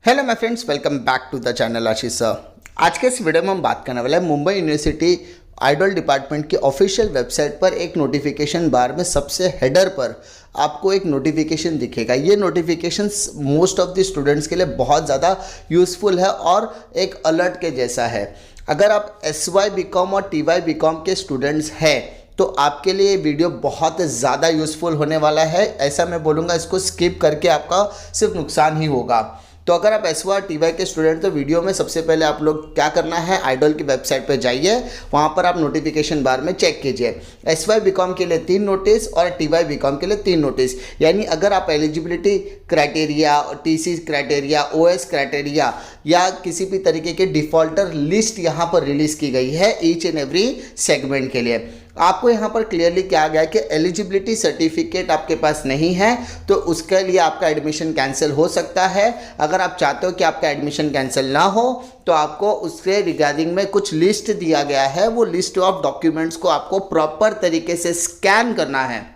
Hello my friends, welcome back to the channel Ashish sir. आज के इस वीडियो में हम बात करने वाले हैं मुंबई यूनिवर्सिटी आइडल डिपार्टमेंट की ऑफिशियल वेबसाइट पर एक नोटिफिकेशन बार में सबसे हेडर पर आपको एक नोटिफिकेशन दिखेगा। ये notification most of the students के लिए बहुत ज़्यादा यूज़फुल है और एक अलर्ट के जैसा है। अगर आप SYBCOM और TYBCOM के स्टूडेंट्स हैं तो आपके लिए ये वीडियो बहुत ज़्यादा यूज़फुल होने वाला है। ऐसा मैं बोलूँगा, इसको स्किप करके आपका सिर्फ नुकसान ही होगा। तो अगर आप SY और TY के स्टूडेंट तो वीडियो में सबसे पहले आप लोग क्या करना है, आइडल की वेबसाइट पर जाइए, वहाँ पर आप नोटिफिकेशन बार में चेक कीजिए। SYBCOM के लिए 3 नोटिस और TYBCOM के लिए 3 नोटिस। यानी अगर आप eligibility criteria, TC criteria, OS criteria या किसी भी तरीके के डिफ़ॉल्टर लिस्ट यहाँ पर रिलीज़ की गई है ईच एंड एवरी सेगमेंट के लिए। आपको यहाँ पर क्लियरली क्या गया कि एलिजिबिलिटी सर्टिफिकेट आपके पास नहीं है तो उसके लिए आपका एडमिशन कैंसिल हो सकता है। अगर आप चाहते हो कि आपका एडमिशन कैंसिल ना हो तो आपको उसके रिगार्डिंग में कुछ लिस्ट दिया गया है। वो लिस्ट ऑफ डॉक्यूमेंट्स को आपको प्रॉपर तरीके से स्कैन करना है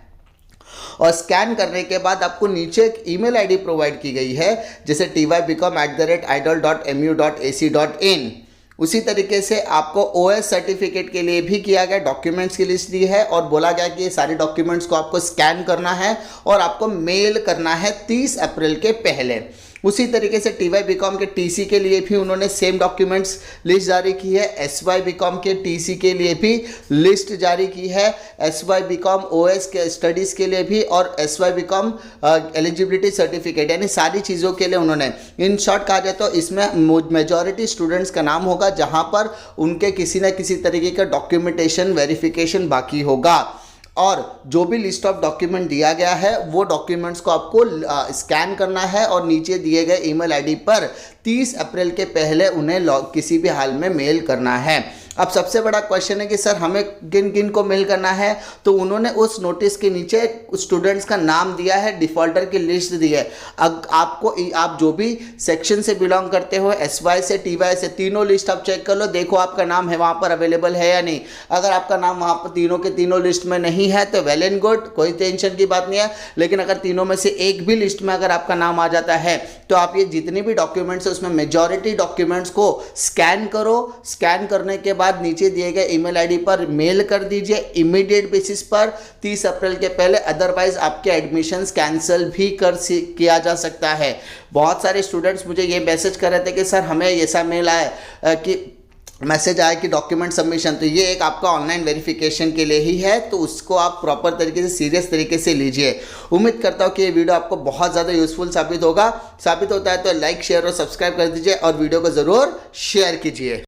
और स्कैन करने के बाद आपको नीचे एक ईमेल आईडी प्रोवाइड की गई है, जैसे tybcom@idol.mu.ac.in। उसी तरीके से आपको OS सर्टिफिकेट के लिए भी किया गया, डॉक्यूमेंट्स की लिस्ट दी है और बोला गया कि ये सारे डॉक्यूमेंट्स को आपको स्कैन करना है और आपको मेल करना है 30 अप्रैल के पहले। उसी तरीके से TYBCOM के TC के लिए भी उन्होंने सेम डॉक्यूमेंट्स लिस्ट जारी की है। SYBCOM के TC के लिए भी लिस्ट जारी की है। SYBCOM OS के स्टडीज़ के लिए भी और SYBCOM एलिजिबिलिटी सर्टिफिकेट, यानी सारी चीज़ों के लिए उन्होंने, इन शॉर्ट कहा जाए तो इसमें मेजॉरिटी स्टूडेंट्स का नाम होगा जहाँ पर उनके किसी न किसी तरीके का डॉक्यूमेंटेशन वेरिफिकेशन बाकी होगा। और जो भी लिस्ट ऑफ डॉक्यूमेंट दिया गया है वो डॉक्यूमेंट्स को आपको स्कैन करना है और नीचे दिए गए ईमेल आईडी पर 30 अप्रैल के पहले उन्हें किसी भी हाल में मेल करना है। अब सबसे बड़ा क्वेश्चन है कि सर हमें किन किन को मेल करना है, तो उन्होंने उस नोटिस के नीचे स्टूडेंट्स का नाम दिया है, डिफ़ॉल्टर की लिस्ट दी है। आपको आप जो भी सेक्शन से बिलोंग करते हो, SY से TY से, तीनों लिस्ट आप चेक कर लो, देखो आपका नाम है वहाँ पर अवेलेबल है या नहीं। अगर आपका नाम वहाँ पर तीनों के तीनों लिस्ट में नहीं है तो वेल एंड गुड, कोई टेंशन की बात नहीं है। लेकिन अगर तीनों में से एक भी लिस्ट में अगर आपका नाम आ जाता है तो आप ये जितनी भी डॉक्यूमेंट्स है उसमें मेजॉरिटी डॉक्यूमेंट्स को स्कैन करो। स्कैन करने के बाद नीचे दिए गए ईमेल आईडी पर मेल कर दीजिए इमीडिएट बेसिस पर 30 अप्रैल के पहले। अदरवाइज आपके एडमिशन्स कैंसिल भी किया जा सकता है। बहुत सारे स्टूडेंट्स मुझे ये मैसेज कर रहे थे कि सर हमें ऐसा मेल आया कि मैसेज आया कि डॉक्यूमेंट सबमिशन, तो ये एक आपका ऑनलाइन वेरिफिकेशन के लिए ही है, तो उसको आप प्रॉपर तरीके से सीरियस तरीके से लीजिए। उम्मीद करता हूँ कि ये वीडियो आपको बहुत ज़्यादा यूजफुल साबित होता है तो लाइक शेयर और सब्सक्राइब कर दीजिए और वीडियो को ज़रूर शेयर कीजिए।